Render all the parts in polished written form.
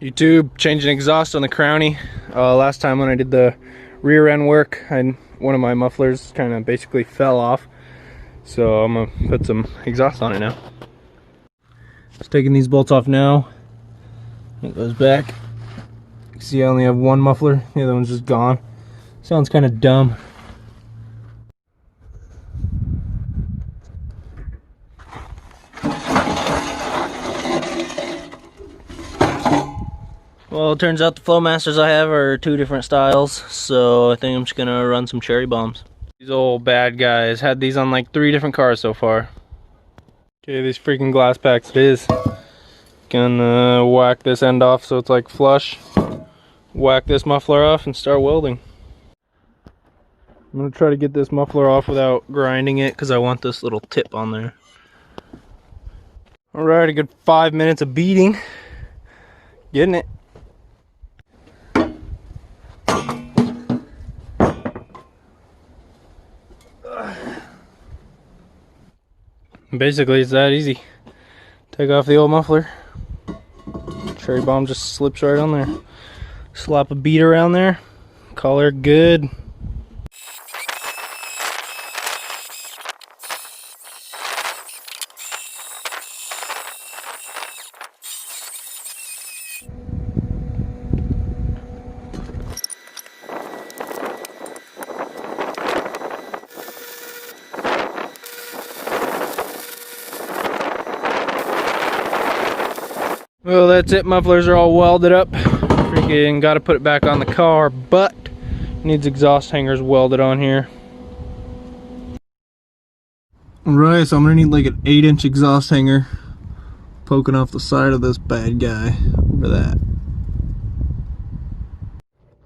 YouTube, changing exhaust on the crowny. Last time when I did the rear end work, one of my mufflers kind of basically fell off. So I'm gonna put some exhaust on it now. Just taking these bolts off now. It goes back. You can see I only have one muffler, the other one's just gone. Sounds kind of dumb. Well, it turns out the Flowmasters I have are two different styles, so I think I'm just gonna run some cherry bombs. These old bad guys, had these on like 3 different cars so far. Okay, these freaking glass packs it is. Gonna whack this end off so it's like flush. Whack this muffler off and start welding. I'm gonna try to get this muffler off without grinding it because I want this little tip on there. Alright, a good 5 minutes of beating. Getting it. Basically, it's that easy. Take off the old muffler. Cherry bomb just slips right on there. Slap a bead around there. Call her good. Well, that's it. Mufflers are all welded up. Freaking got to put it back on the car, but needs exhaust hangers welded on here. Alright, so I'm gonna need like an 8-inch exhaust hanger poking off the side of this bad guy over that.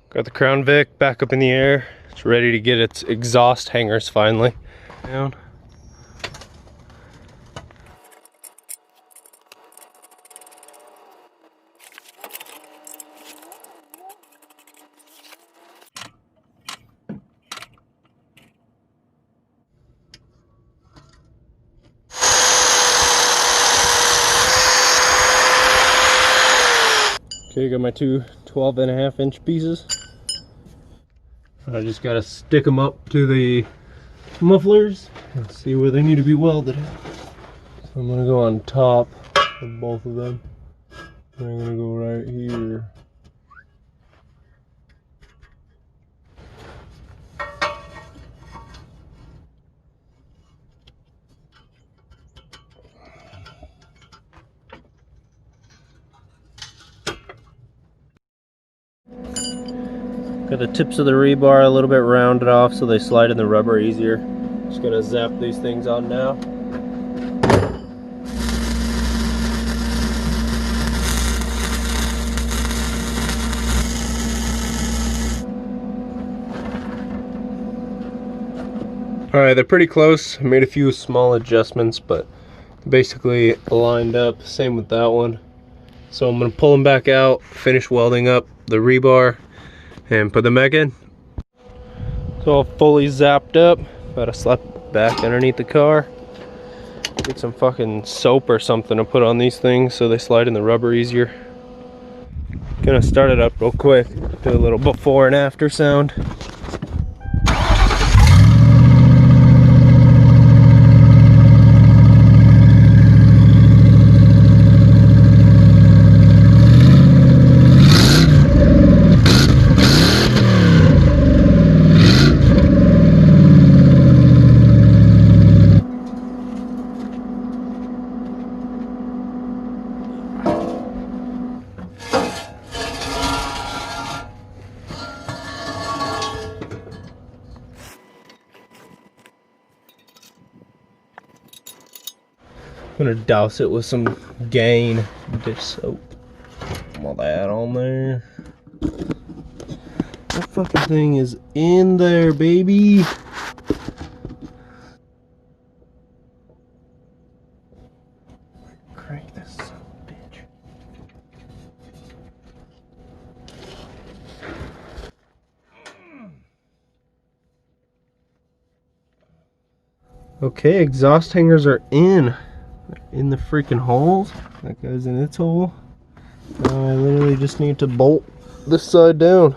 Got the Crown Vic back up in the air. It's ready to get its exhaust hangers finally down. Okay, got my two 12.5-inch pieces. I just gotta stick them up to the mufflers and see where they need to be welded. So I'm gonna go on top of both of them. And I'm gonna go right here. Got the tips of the rebar a little bit rounded off so they slide in the rubber easier. Just gonna zap these things on now. Alright, they're pretty close. I made a few small adjustments, but basically lined up. Same with that one. So I'm gonna pull them back out, finish welding up the rebar, and put them back in. It's all fully zapped up. Gotta slap it back underneath the car. Get some fucking soap or something to put on these things so they slide in the rubber easier. Gonna start it up real quick. Do a little before and after sound. I'm gonna douse it with some Gain dish soap. All that on there. That fucking thing is in there, baby. Crank this son of a bitch. Okay, exhaust hangers are in. In the freaking holes. That goes in its hole. Now I literally just need to bolt this side down.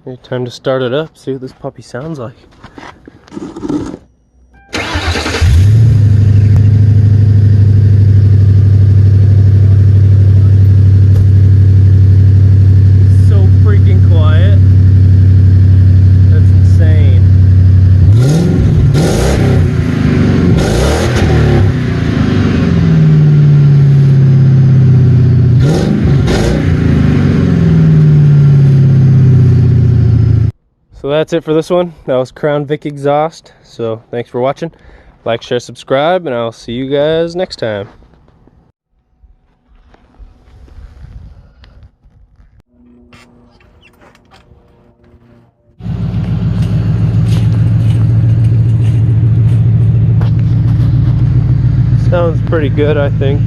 Okay, time to start it up, see what this puppy sounds like. So freaking quiet. That's insane. So that's it for this one. That was Crown Vic exhaust. So thanks for watching. Like, share, subscribe, and I'll see you guys next time. Sounds pretty good, I think.